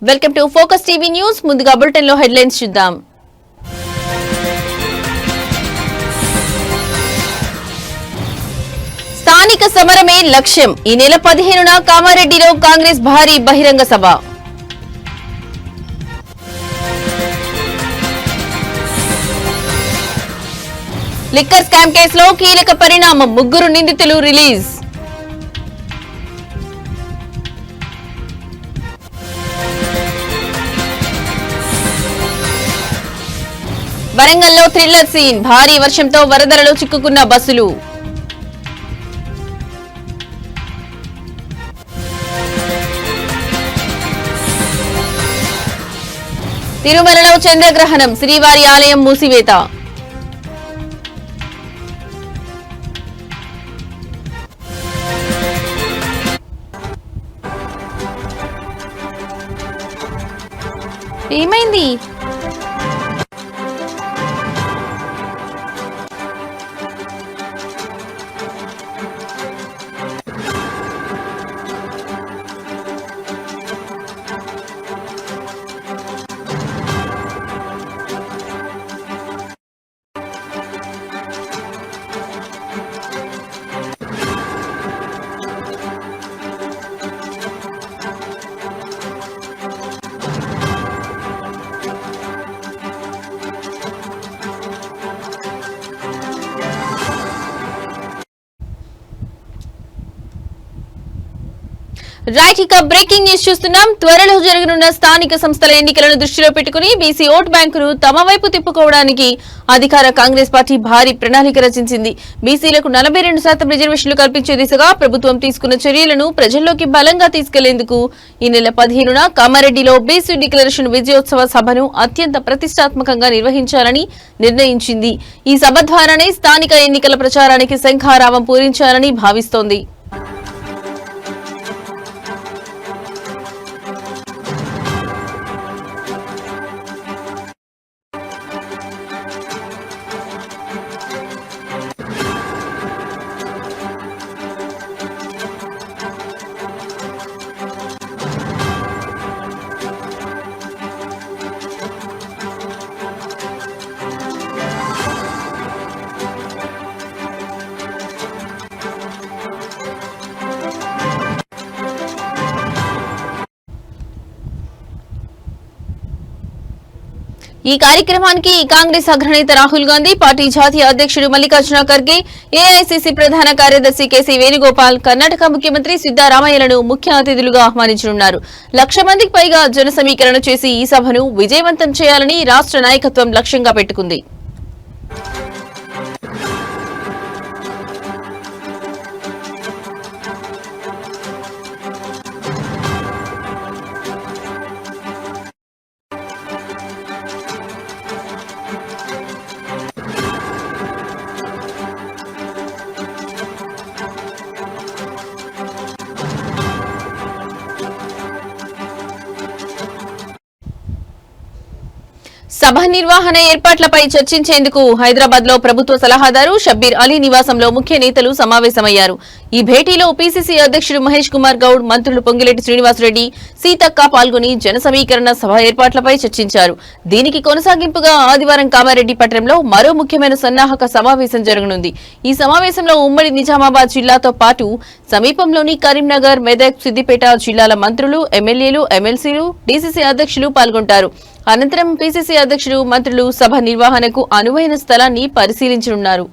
Welcome to focus TV news. ముందుగా bulletin లో headlines చూద్దాం. స్థానిక సమరమే లక్ష్యం. ఈ నెల 15న కామారెడ్డిలో కాంగ్రెస్ భారీ బహిరంగ సభ. లిక్కర్ స్కామ్ కేసులో కీలక పరిణామం. 3 నిందితులు రిలీజ్. వరంగల్లో థ్రిల్లర్ సీన్. భారీ వర్షంతో వరదలలో చిక్కుకున్న బస్సులు. తిరుమలలో చంద్రగ్రహణం. శ్రీవారి ఆలయం మూసివేత. ఏమైంది? రైట్, ఇక బ్రేకింగ్ న్యూస్ చూస్తున్నాం. త్వరలో జరగనున్న స్థానిక సంస్థల ఎన్నికలను దృష్టిలో పెట్టుకుని బీసీ ఓటు బ్యాంకును తమ వైపు తిప్పుకోవడానికి అధికార కాంగ్రెస్ పార్టీ భారీ ప్రణాళిక రచించింది. బీసీలకు 42% రిజర్వేషన్లు కల్పించే దిశగా ప్రభుత్వం తీసుకున్న చర్యలను ప్రజల్లోకి బలంగా తీసుకెళ్లేందుకు ఈ నెల 15న కామారెడ్డిలో బీసీ డిక్లరేషన్ విజయోత్సవ సభను అత్యంత ప్రతిష్టాత్మకంగా నిర్వహించాలని నిర్ణయించింది. ఈ సభ ద్వారానే స్థానిక ఎన్నికల ప్రచారానికి శంఖారావం పూరించాలని భావిస్తోంది. ఈ కార్యక్రమానికి కాంగ్రెస్ అగ్రనేత రాహుల్ గాంధీ, పార్టీ జాతీయ అధ్యక్షుడు మల్లికార్జున ఖర్గే, ఏఐసీసీ ప్రధాన కార్యదర్శి కేసీ వేణుగోపాల్, కర్ణాటక ముఖ్యమంత్రి సిద్దరామయ్యలను ముఖ్య అతిథులుగా ఆహ్వానించనున్నారు. 1,00,000 మందికి పైగా జన సమీకరణ చేసి ఈ సభను విజయవంతం చేయాలని రాష్ట్ర నాయకత్వం లక్ష్యంగా పెట్టుకుంది. సభ నిర్వహణ ఏర్పాట్లపై చర్చించేందుకు హైదరాబాద్ లో ప్రభుత్వ సలహాదారు షబ్బీర్ అలీ నివాసంలో ముఖ్య నేతలు సమావేశమయ్యారు. ఈ భేటీలో పీసీసీ అధ్యక్షుడు మహేష్ కుమార్ గౌడ్, మంత్రులు పొంగిరెడ్డి శ్రీనివాసరెడ్డి, సీతక్క పాల్గొని జన సమీకరణ సభ ఏర్పాట్లపై చర్చించారు. దీనికి కొనసాగింపుగా ఆదివారం కామారెడ్డి పట్టణంలో మరో ముఖ్యమైన సన్నాహక సమావేశం జరగనుంది. ఈ సమావేశంలో ఉమ్మడి నిజామాబాద్ జిల్లాతో పాటు సమీపంలోని కరీంనగర్, మెదక్, సిద్దిపేట జిల్లాల మంత్రులు, ఎమ్మెల్యేలు, ఎమ్మెల్సీలు, డీసీసీ అధ్యక్షులు పాల్గొంటారు. అనంతరం పీసీసీ అధ్యక్షుడు, మంత్రులు సభ నిర్వహణకు అనువైన స్థలాన్ని పరిశీలించనున్నారు.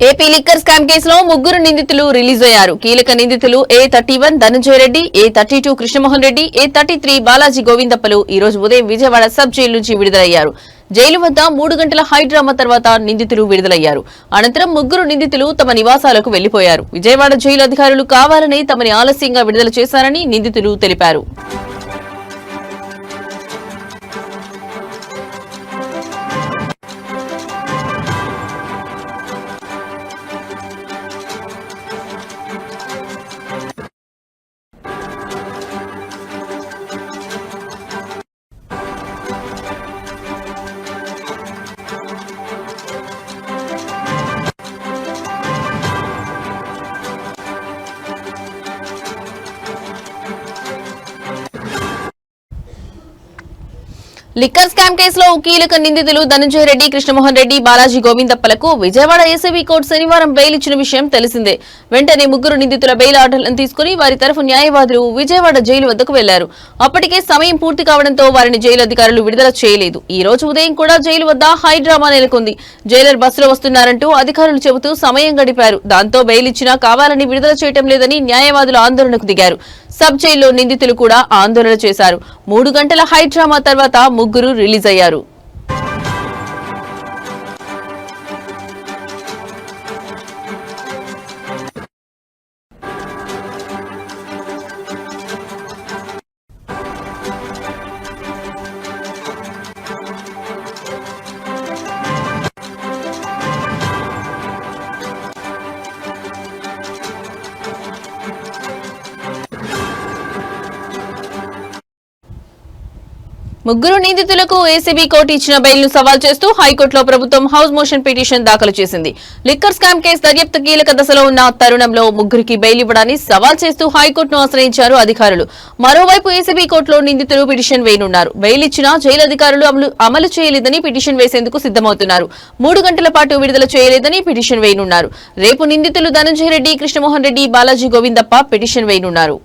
ఏపీ లిక్కర్ స్కామ్ కేసులో ముగ్గురు నిందితులు రిలీజ్ అయ్యారు. కీలక నిందితులు A31 Dhananjaya Reddy, A32 Krishnamohan Reddy, A33 Balaji గోవిందప్పలు ఈ రోజు ఉదయం విజయవాడ సబ్ జైలు నుంచి విడుదలయ్యారు. జైలు వద్ద 3 గంటల హైడ్రామా తర్వాత నిందితులు విడుదలయ్యారు. అనంతరం ముగ్గురు నిందితులు తమ నివాసాలకు వెళ్లిపోయారు. విజయవాడ జైలు అధికారులు కావాలని తమని ఆలస్యంగా విడుదల చేశారని నిందితులు తెలిపారు. లిక్కర్ స్కామ్ కేసులో కీలక నిందితులు ధనంజయ రెడ్డి, కృష్ణమోహన్ రెడ్డి, బాలాజీ గోవిందప్పలకు విజయవాడ ఏసీబీ కోర్టు శనివారం బెయిల్ ఇచ్చిన విషయం తెలిసిందే. వెంటనే ముగ్గురు నిందితుల బెయిల్ ఆర్డర్లను తీసుకుని వారి తరఫు న్యాయవాదులు విజయవాడ జైలు వద్దకు వెళ్లారు. అప్పటికే సమయం పూర్తి కావడంతో వారిని జైలు అధికారులు విడుదల చేయలేదు. ఈ రోజు ఉదయం కూడా జైలు వద్ద హైడ్రామా నెలకొంది. జైలర్ బస్సులో వస్తున్నారంటూ అధికారులు చెబుతూ సమయం గడిపారు. దాంతో బెయిల్ ఇచ్చినా కావాలని విడుదల చేయటం లేదని న్యాయవాదులు ఆందోళనకు దిగారు. సబ్ జైల్లో నిందితులు కూడా ఆందోళన చేశారు. 3 గంటల హైడ్రామా తర్వాత ముగ్గురు రిలీజ్ అయ్యారు. ముగ్గురు నిందితులకు ఏసీబీ కోర్టు ఇచ్చిన బెయిల్ను సవాల్ చేస్తూ హైకోర్టులో ప్రభుత్వం హౌస్ మోషన్ పిటిషన్ దాఖలు చేసింది. లిక్కర్ స్కామ్ కేసు దర్యాప్తు కీలక దశలో ఉన్న తరుణంలో ముగ్గురికి బెయిల్ ఇవ్వడాన్ని సవాల్ చేస్తూ హైకోర్టును ఆశ్రయించారు అధికారులు. మరోవైపు ఏసీబీ కోర్టులో నిందితులు పిటిషన్ వేయనున్నారు. బెయిల్ ఇచ్చినా జైలు అధికారులు అమలు చేయలేదని పిటిషన్ వేసేందుకు సిద్దమవుతున్నారు. 3 గంటల పాటు విడుదల చేయలేదని పిటిషన్ వేయనున్నారు. రేపు నిందితులు ధనంజయ రెడ్డి, కృష్ణమోహన్ రెడ్డి, బాలాజీ గోవిందప్ప పిటిషన్ వేయనున్నారు.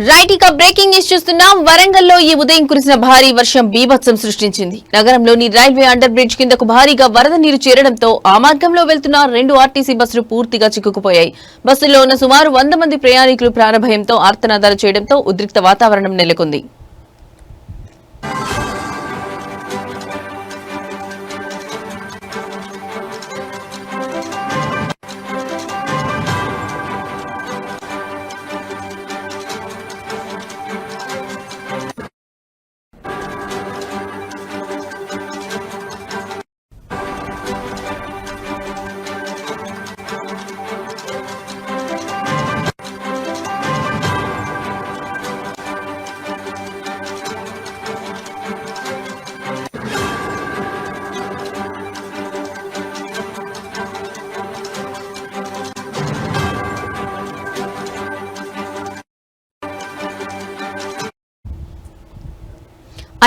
రైట్, ఇక బ్రేకింగ్ న్యూస్ చూస్తున్నాం. వరంగల్లో ఈ ఉదయం కురిసిన భారీ వర్షం బీభత్సం సృష్టించింది. నగరంలోని రైల్వే అండర్ బ్రిడ్జ్ కిందకు భారీగా వరద నీరు చేరడంతో ఆ మార్గంలో వెళ్తున్న 2 ఆర్టీసీ బస్సులు పూర్తిగా చిక్కుకుపోయాయి. బస్సుల్లో ఉన్న సుమారు 100 మంది ప్రయాణికులు ప్రాణభయంతో ఆర్తనాదాలు చేయడంతో ఉద్రిక్త వాతావరణం నెలకొంది.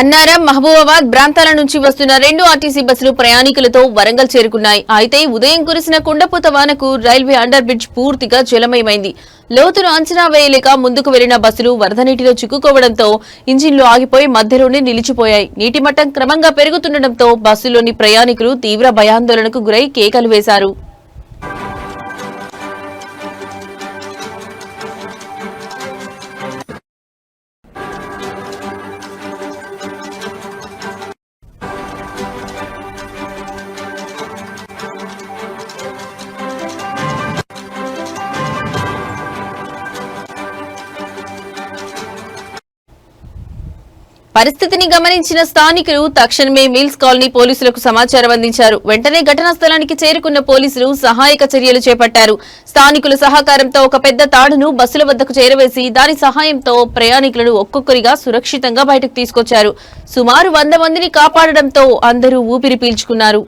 అన్నారం, మహబూబాబాద్ ప్రాంతాల నుంచి వస్తున్న 2 ఆర్టీసీ బస్సులు ప్రయాణికులతో వరంగల్ చేరుకున్నాయి. అయితే ఉదయం కురిసిన కుండపోత వానకు రైల్వే అండర్ బ్రిడ్జ్ పూర్తిగా జలమయమైంది. లోతును అంచనా వేయలేక ముందుకు వెళ్లిన బస్సులు వరద నీటిలో చిక్కుకోవడంతో ఇంజిన్లు ఆగిపోయి మధ్యలోనే నిలిచిపోయాయి. నీటి మట్టం క్రమంగా పెరుగుతుండటంతో బస్సులోని ప్రయాణికులు తీవ్ర భయాందోళనకు గురై కేకలు వేశారు. పరిస్థితిని గమనించిన స్థానికులు తక్షణమే మిల్స్ కాలనీ పోలీసులకు సమాచారం అందించారు. వెంటనే ఘటనా స్థలానికి చేరుకున్న పోలీసులు సహాయక చర్యలు చేపట్టారు. స్థానికుల సహకారంతో ఒక పెద్ద తాడును బస్సుల వద్దకు చేరవేసి దాని సహాయంతో ప్రయాణికులను ఒక్కొక్కరిగా సురక్షితంగా బయటకు తీసుకొచ్చారు. సుమారు 100 మందిని కాపాడడంతో అందరూ ఊపిరి పీల్చుకున్నారు.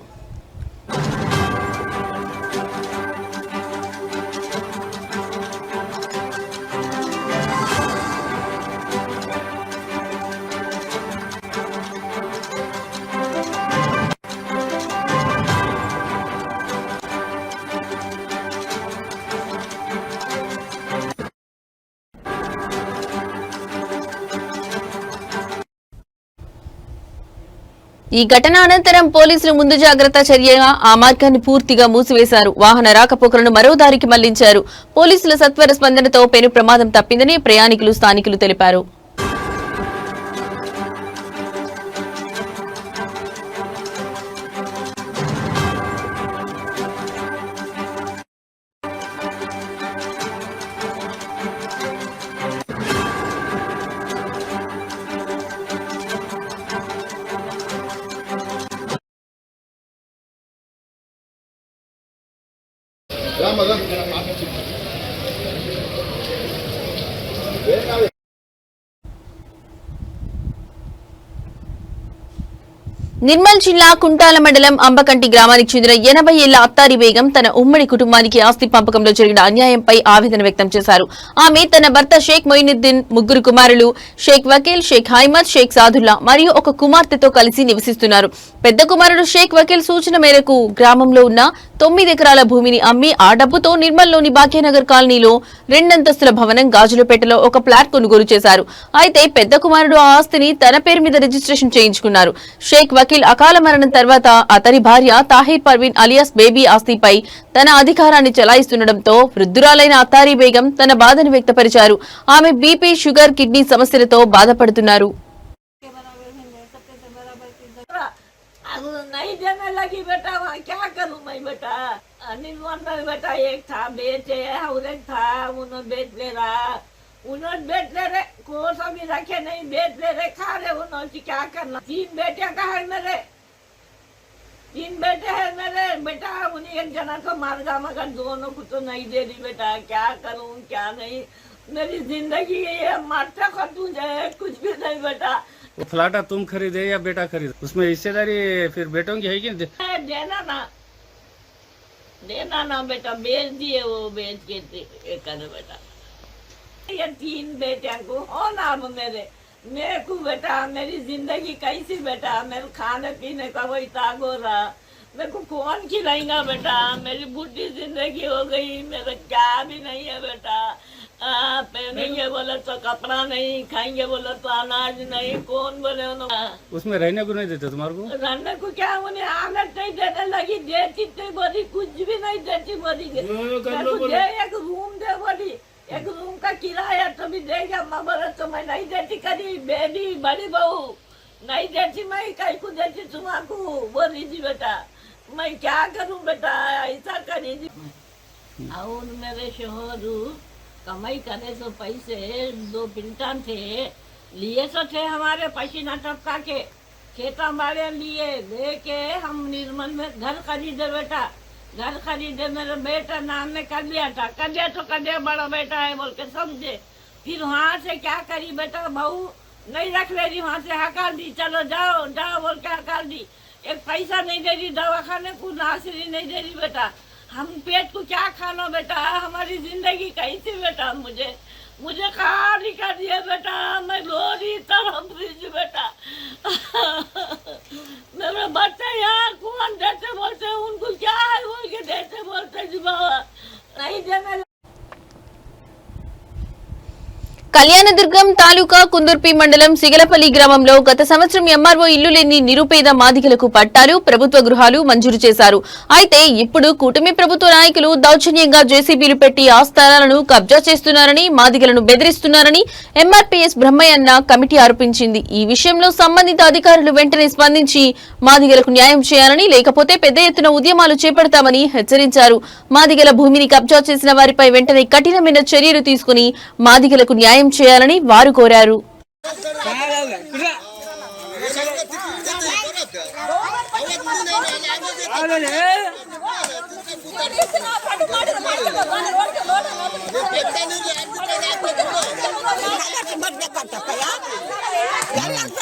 ఈ ఘటన అనంతరం పోలీసులు ముందు జాగ్రత్త చర్యగా ఆ మార్గాన్ని పూర్తిగా మూసివేశారు. వాహన రాకపోకలను మరో దారికి మళ్లించారు. పోలీసుల సత్వర స్పందనతో పెను ప్రమాదం తప్పిందని ప్రయాణికులు స్థానికులు తెలిపారు. నిర్మల్ జిల్లా కుంటాల మండలం అంబకంటి గ్రామానికి చెందిన 80 ఏళ్ల అత్తారి బేగం తన ఉమ్మడి కుటుంబానికి ఆస్తి పంపకంలో జరిగిన అన్యాయంపై ఆవేదన వ్యక్తం చేశారు. ఆమె తన భర్త షేక్ మొయినుద్దీన్, ముగ్గురు కుమారులు షేక్ వకీల్, షేక్ హైమద్, షేక్ సాదుల్లా మరియు ఒక కుమార్తెతో కలిసి నివసిస్తున్నారు. పెద్ద కుమారుడు షేక్ వకీల్ సూచన మేరకు గ్రామంలో ఉన్న 9 ఎకరాల భూమిని అమ్మి ఆ డబ్బుతో నిర్మల్లోని భాగ్యనగర్ కాలనీలో 2 అంతస్తుల భవనం గాజులపేటలో ఒక ఫ్లాట్ కొనుగోలు చేశారు. అయితే పెద్ద కుమారుడు ఆ ఆస్తిని తన పేరు మీద రిజిస్ట్రేషన్ చేయించుకున్నారు. షేక్ వకీల్ అకాల మరణం తర్వాత అతని భార్య తాహిర్ పర్వీన్ అలియాస్ బేబీ ఆస్తిపై తన అధికారాన్ని చెలాయిస్తుండటంతో వృద్ధురాలైన అత్తారి బేగం తన బాధను వ్యక్తపరిచారు. ఆమె బీపీ, షుగర్, కిడ్నీ సమస్యలతో బాధపడుతున్నారు. नहीं देने लगी बेटा, वहाँ क्या करूँ मैं बेटा। अनिल बेटा एक था बेचे और एक था उन्होंने बेच ले रहा, उन्होंने बेच ले रहे, कोर्स अभी रखे नहीं, बेच ले रहे, खा रहे, उन्होंने क्या करना। 3 बेटे का है मेरे, 3 बेटे है मेरे बेटा, उन्हें एक जना को मारगा मगर दोनों को तो नहीं दे रही बेटा, क्या करूँ क्या नहीं। मेरी जिंदगी ये मरते खतू जाए कुछ भी नहीं बेटा। वो फ्लैट तुम खरीदे या बेटा खरीदे, उसमें हिस्सेदारी फिर बेटों की है कि देना ना बेटा, बेच दिए वो, बेच के कर बेटा। ये 3 बेटे को हो ना मेरे को बेटा, मेरी जिंदगी कैसी बेटा, मेरे खाने पीने का वही तागो रहा, मेरे को कौन खिलाएगा बेटा। मेरी बुढ़ी जिंदगी हो गई, मेरा क्या भी नहीं है बेटा। पहनेंगे बोले तो कपड़ा नहीं, खाएंगे बोले तो अनाज नहीं, कौन बोले उसमें रहने को नहीं देते तुम्हारे को? रहने को क्या, उन्हें आनंद नहीं देने लगी, देती तो बोली कुछ भी नहीं देती, बोली दे एक रूम दे, बोली एक रूम का किराया तो भी देगा। मैं बोले तो मैं नहीं देती, करी बेबी बड़ी बहू नहीं देती, मैं कहीं को देती तुम्हारा बोली जी बेटा, मैं क्या करूँ बेटा, ऐसा करी जी। और मेरे शोहरू कमाई करे तो पैसे 2 पिंटन थे, लिए तो थे हमारे पसीना टपका के, खेत हमारे लिए लेके हम निर्मल में घर खरीदे बेटा, घर खरीदे, मेरे बेटा नाम में कर लिया था, कर दिया तो कर दिया, बड़ा बेटा है बोल के समझे। फिर वहाँ से क्या करी बेटा, बहू नहीं रख ले रही, वहाँ से हकार दी, चलो जाओ जाओ बोल के हकार दी, एक पैसा नहीं दे रही, दवाखाने को नासिरी नहीं दे रही बेटा। हम पेट को क्या खाना बेटा, हमारी जिंदगी कैसी बेटा, मुझे खाली कर दिया बेटा, मैं रो रही तरफ बेटा। मेरे बच्चे यार कौन देते बोलते, उनको क्या है बोल के देते बोलते जी बाबा, नहीं देने। కళ్యాణదుర్గం తాలూకా కుందుర్పి మండలం సిగలపల్లి గ్రామంలో గత సంవత్సరం ఎంఆర్ఓ ఇల్లు లేని నిరుపేద మాదిగలకు పట్టాలు, ప్రభుత్వ గృహాలు మంజూరు చేశారు. అయితే ఇప్పుడు కూటమి ప్రభుత్వ నాయకులు దౌర్జన్యంగా జేసీబీలు పెట్టి ఆ స్థలాలను కబ్జా చేస్తున్నారని, మాదిగలను బెదిరిస్తున్నారని ఎంఆర్పీఎస్ బ్రహ్మయ్యన్న కమిటీ ఆరోపించింది. ఈ విషయంలో సంబంధిత అధికారులు వెంటనే స్పందించి మాదిగలకు న్యాయం చేయాలని, లేకపోతే పెద్ద ఎత్తున ఉద్యమాలు చేపడతామని హెచ్చరించారు. మాదిగల భూమిని కబ్జా చేసిన వారిపై వెంటనే కఠినమైన చర్యలు తీసుకుని మాదిగలకు న్యాయం చేయాలని వారు కోరారు.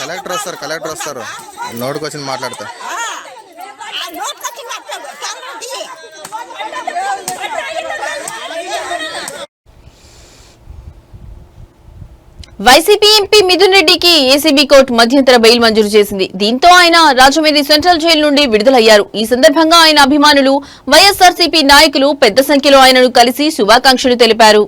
కలెక్టర్ వస్తారు నోటుకు వచ్చి మాట్లాడతా. వైసీపీ ఎంపీ మిథున్ రెడ్డికి ఏసీబీ కోర్టు మధ్యంతర బెయిల్ మంజూరు చేసింది. దీంతో ఆయన రాజమండ్రి సెంట్రల్ జైలు నుండి విడుదలయ్యారు. ఈ సందర్భంగా ఆయన అభిమానులు, వైఎస్ఆర్సీపీ నాయకులు పెద్ద సంఖ్యలో ఆయనను కలిసి శుభాకాంక్షలు తెలిపారు.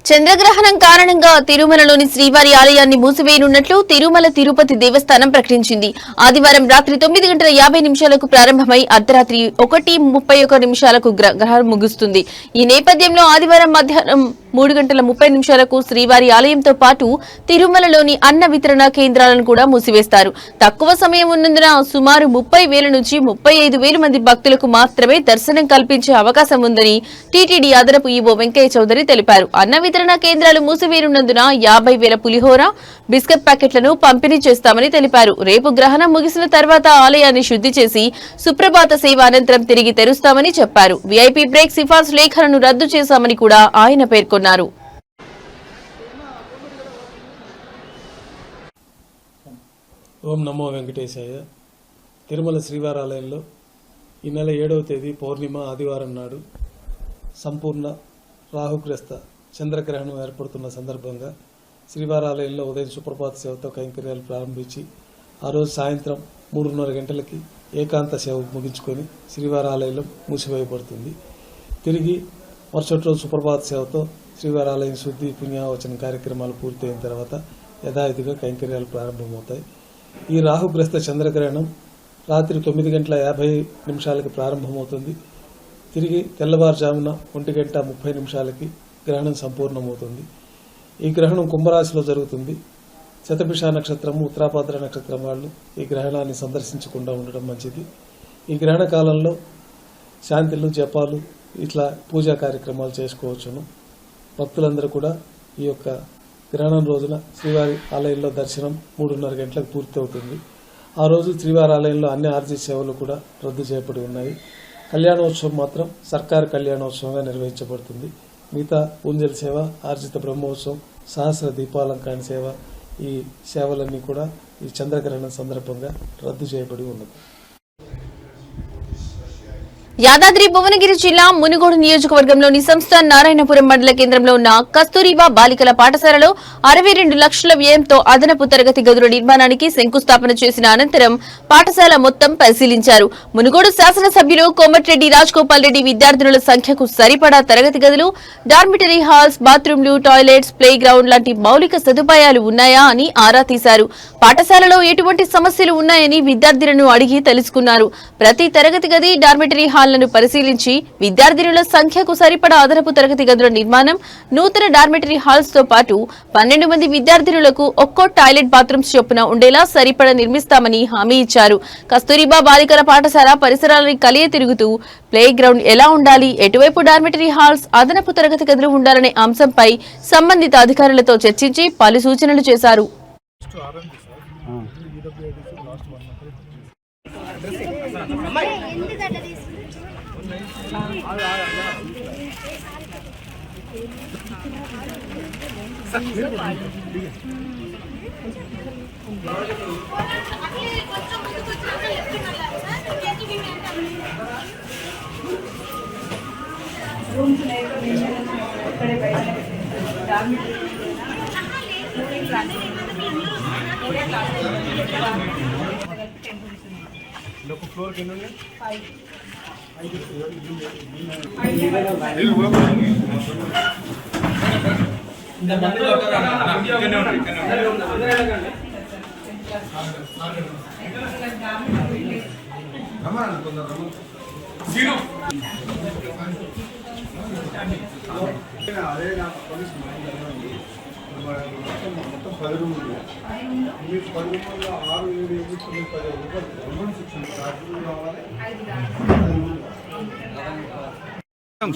చంద్రగ్రహణం కారణంగా తిరుమలలోని శ్రీవారి ఆలయాన్ని మూసివేయనున్నట్లు తిరుమల తిరుపతి దేవస్థానం ప్రకటించింది. ఆదివారం రాత్రి 9:50 ప్రారంభమై అర్ధరాత్రి 1:31 గ్రహణం ముగుస్తుంది. ఈ నేపథ్యంలో ఆదివారం మధ్యాహ్నం 3:30 శ్రీవారి ఆలయంతో పాటు తిరుమలలోని అన్న వితరణ కేంద్రాలను కూడా మూసివేస్తారు. తక్కువ సమయం ఉన్నందున సుమారు 30,000 నుంచి 35,000 మంది భక్తులకు మాత్రమే దర్శనం కల్పించే అవకాశం ఉందని టీటీడీ అదనపు ఈవో వెంకయ్య చౌదరి తెలిపారు. అన్న వితరణ కేంద్రాలు మూసివేయనున్నందున 50,000 పులిహోర, బిస్కెట్ ప్యాకెట్లను పంపిణీ చేస్తామని తెలిపారు. రేపు గ్రహణం ముగిసిన తర్వాత ఆలయాన్ని శుద్ధి చేసి సుప్రభాత సేవ అనంతరం తిరిగి తెరుస్తామని చెప్పారు. వీఐపీ బ్రేక్ సిఫార్సు లేఖలను రద్దు చేశామని కూడా ఆయన పేర్కొన్నారు. ఓం నమో వెంకటేశాయ. తిరుమల శ్రీవారాలయంలో ఈ నెల 7వ తేదీ పౌర్ణిమ ఆదివారం నాడు సంపూర్ణ రాహుగ్రస్త చంద్రగ్రహణం ఏర్పడుతున్న సందర్భంగా శ్రీవారాలయంలో ఉదయం సుప్రభాత సేవతో కైంకర్యాలు ప్రారంభించి ఆ రోజు సాయంత్రం 3:30 గంటలకి ఏకాంత సేవ ముగించుకొని శ్రీవారాలయంలో మూసివేయబడుతుంది. తిరిగి మరుసటి రోజు సుప్రభాత సేవతో శ్రీవారాలయం శుద్ధి పుణ్యావచన కార్యక్రమాలు పూర్తయిన తర్వాత యథావిధిగా కైంకర్యాలు ప్రారంభమవుతాయి. ఈ రాహుగ్రస్త చంద్రగ్రహణం రాత్రి 9:50 ప్రారంభమవుతుంది. తిరిగి తెల్లవారుజామున 1:30 గ్రహణం సంపూర్ణమవుతుంది. ఈ గ్రహణం కుంభరాశిలో జరుగుతుంది. శతభిష నక్షత్రము, ఉత్తరాభాద్ర నక్షత్రం వాళ్ళు ఈ గ్రహణాన్ని సందర్శించకుండా ఉండడం మంచిది. ఈ గ్రహణ కాలంలో శాంతిలు, జపాలు ఇట్లా పూజా కార్యక్రమాలు చేసుకోవచ్చును. భక్తులందరూ కూడా ఈ యొక్క గ్రహణం రోజున శ్రీవారి ఆలయంలో దర్శనం 3:30 గంటలకు పూర్తి అవుతుంది. ఆ రోజు శ్రీవారి ఆలయంలో అన్ని ఆర్జిత సేవలు కూడా రద్దు చేయబడి ఉన్నాయి. కళ్యాణోత్సవం మాత్రం సర్కారు కళ్యాణోత్సవంగా నిర్వహించబడుతుంది. మిగతా పూంజల సేవ, ఆర్జిత బ్రహ్మోత్సవం, సహస్ర దీపాలంకరణ సేవ, ఈ సేవలన్నీ కూడా ఈ చంద్రగ్రహణం సందర్భంగా రద్దు చేయబడి ఉన్నది. యాదాద్రి భువనగిరి జిల్లా మునుగోడు నియోజకవర్గంలోని సంస్థ నారాయణపురం మండల కేంద్రంలో ఉన్న కస్తూరిబా బాలికల పాఠశాలలో 62 లక్షల వ్యయంతో అదనపు తరగతి గదుల నిర్మాణానికి శంకుస్థాపన చేసిన అనంతరం పాఠశాల మొత్తం పరిశీలించారు. మునుగోడు శాసనసభ్యులు కోమటిరెడ్డి రాజగోపాల్ రెడ్డి విద్యార్థినుల సంఖ్యకు సరిపడా తరగతి గదులు, డార్మిటరీ హాల్స్, బాత్రూంలు, టాయిలెట్స్, ప్లే గ్రౌండ్ లాంటి మౌలిక సదుపాయాలు ఉన్నాయా అని ఆరా తీశారు. పాఠశాలలో ఎటువంటి సమస్యలు ఉన్నాయని విద్యార్థులను అడిగి తెలుసుకున్నారు. ప్రతి తరగతి గది, డార్మిటరీ హాల్ పరిశీలించి విద్యార్థినుల సంఖ్యకు సరిపడా అదనపు తరగతి గదుల నిర్మాణం, నూతన డార్మిటరీ హాల్స్ తో పాటు 12 మంది విద్యార్థినులకు ఒక్కో టాయిలెట్ బాత్రూమ్స్ చొప్పున ఉండేలా సరిపడా నిర్మిస్తామని హామీ ఇచ్చారు. కస్తూరిబా బాలికల పాఠశాల పరిసరాలని కలియ తిరుగుతూ ప్లే గ్రౌండ్ ఎలా ఉండాలి, ఎటువైపు డార్మిటరీ హాల్స్, అదనపు తరగతి గదులు ఉండాలనే అంశంపై సంబంధిత అధికారులతో చర్చించి పలు సూచనలు చేశారు.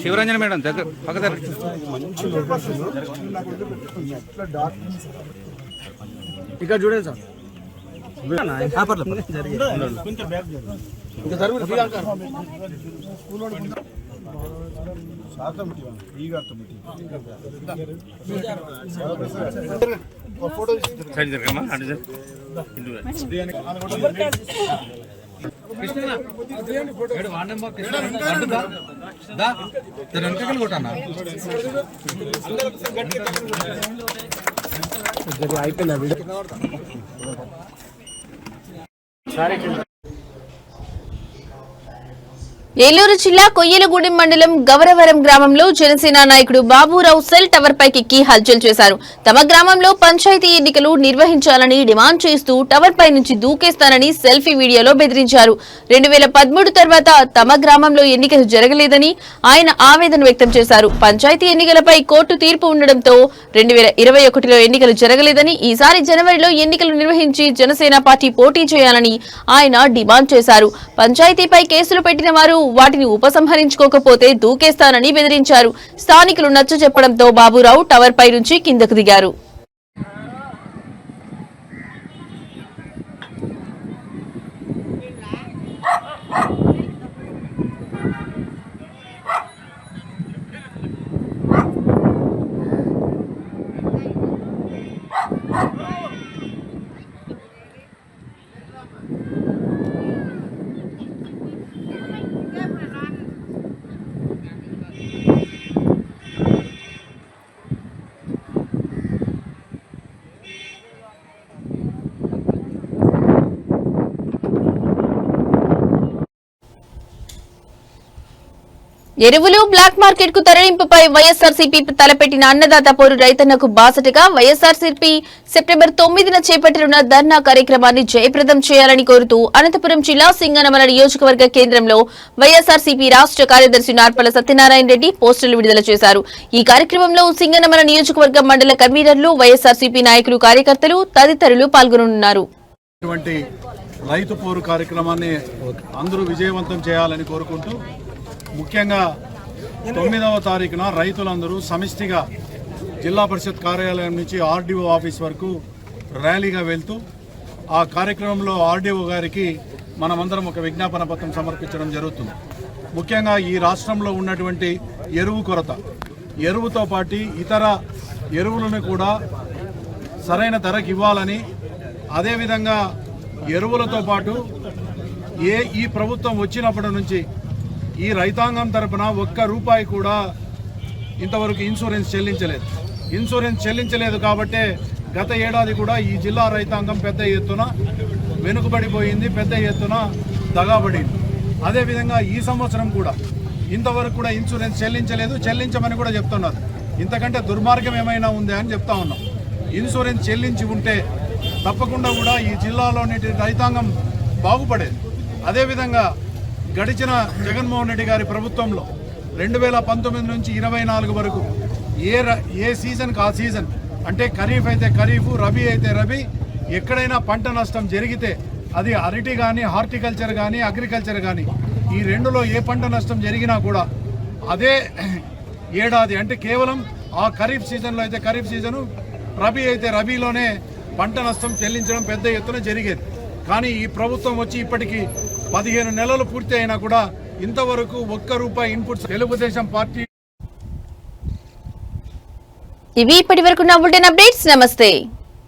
శివరంజన్ మేడం దగ్గర పక్క ఇక్కడ చూడండి సార్ అయిపోయిందా వీడియో ఏలూరు జిల్లా కొయ్యలగూడెం మండలం గవరవరం గ్రామంలో జనసేన నాయకుడు బాబురావు సెల్ టవర్ పైకి ఎక్కి హల్చల్ చేశారు. తమ గ్రామంలో పంచాయతీ ఎన్నికలు నిర్వహించాలని డిమాండ్ చేస్తూ టవర్ పై నుంచి దూకేస్తానని సెల్ఫీ వీడియోలో బెదిరించారు. 2013 తర్వాత తమ గ్రామంలో ఎన్నికలు జరగలేదని ఆయన ఆవేదన వ్యక్తం చేశారు. పంచాయతీ ఎన్నికలపై కోర్టు తీర్పు ఉండడంతో 2021లో ఎన్నికలు జరగలేదని, ఈసారి జనవరిలో ఎన్నికలు నిర్వహించి జనసేన పార్టీ పోటీ చేయాలని ఆయన డిమాండ్ చేశారు. పంచాయతీపై కేసులు పెట్టిన వారు వాటిని ఉపసంహరించుకోకపోతే దూకేస్తానని బెదిరించారు. స్థానికులు నచ్చజెప్పడంతో బాబురావు టవర్ పై నుంచి కిందకు దిగారు. ఎరువులు బ్లాక్ మార్కెట్ కు తరలింపుపై వైఎస్ఆర్సీపీ తలపెట్టిన అన్నదాత పోరు రైతన్నకు బాసటగా వైఎస్ఆర్సీపీ సెప్టెంబర్ 9న చేపట్టనున్న ధర్నా కార్యక్రమాన్ని జయప్రదం చేయాలని కోరుతూ అనంతపురం జిల్లా సింగనమల నియోజకవర్గ కేంద్రంలో వైఎస్ఆర్సీపీ రాష్ట్ర కార్యదర్శి నార్పల సత్యనారాయణ రెడ్డి పోస్టర్లు విడుదల చేశారు. ఈ కార్యక్రమంలో సింగనమల నియోజకవర్గ మండల కన్వీనర్లు, వైఎస్ఆర్సీపీ నాయకులు, కార్యకర్తలు తదితరులు పాల్గొనున్నారు. రైతు పోరు కార్యక్రమాన్ని అందరూ విజయవంతం చేయాలని కోరుకుంటూ, ముఖ్యంగా 9వ తారీఖున రైతులందరూ సమిష్టిగా జిల్లా పరిషత్ కార్యాలయం నుంచి ఆర్డీఓ ఆఫీస్ వరకు ర్యాలీగా వెళ్తూ ఆ కార్యక్రమంలో ఆర్డీఓ గారికి మనమందరం ఒక విజ్ఞాపన పత్రం సమర్పించడం జరుగుతుంది. ముఖ్యంగా ఈ రాష్ట్రంలో ఉన్నటువంటి ఎరువు కొరత, ఎరువుతో పాటు ఇతర ఎరువులను కూడా సరైన ధరకు ఇవ్వాలని, అదేవిధంగా ఎరువులతో పాటు ఈ ప్రభుత్వం వచ్చినప్పటి నుంచి ఈ రైతాంగం తరపున ₹1 కూడా ఇంతవరకు ఇన్సూరెన్స్ చెల్లించలేదు కాబట్టే గత ఏడాది కూడా ఈ జిల్లా రైతాంగం పెద్ద ఎత్తున వెనుకబడిపోయింది, పెద్ద ఎత్తున దగాబడింది. అదేవిధంగా ఈ సంవత్సరం కూడా ఇంతవరకు కూడా ఇన్సూరెన్స్ చెల్లించమని కూడా చెప్తున్నారు. ఇంతకంటే దుర్మార్గం ఏమైనా ఉందా అని చెప్తా ఉన్నాం. ఇన్సూరెన్స్ చెల్లించి ఉంటే తప్పకుండా కూడా ఈ జిల్లాలోని రైతాంగం బాగుపడేది. అదేవిధంగా గడిచిన జగన్మోహన్ రెడ్డి గారి ప్రభుత్వంలో 2019 నుంచి 24 వరకు ఏ సీజన్కి ఆ సీజన్, అంటే ఖరీఫ్ అయితే ఖరీఫ్, రబీ అయితే రబీ, ఎక్కడైనా పంట నష్టం జరిగితే అది అరటి కానీ, హార్టికల్చర్ కానీ, అగ్రికల్చర్ కానీ, ఈ రెండులో ఏ పంట నష్టం జరిగినా కూడా అదే ఏడాది, అంటే కేవలం ఆ ఖరీఫ్ సీజన్లో అయితే ఖరీఫ్ సీజను, రబీ అయితే రబీలోనే పంట నష్టం చెల్లించడం పెద్ద ఎత్తున జరిగేది. కానీ ఈ ప్రభుత్వం వచ్చి ఇప్పటికీ 15 నెలలు పూర్తి అయినా కూడా ఇంతవరకు ₹1 ఇన్పుట్స్ తెలుగుదేశం పార్టీ. ఇవి ఇప్పటి వరకు నా బులెటిన్ అప్డేట్స్. నమస్తే.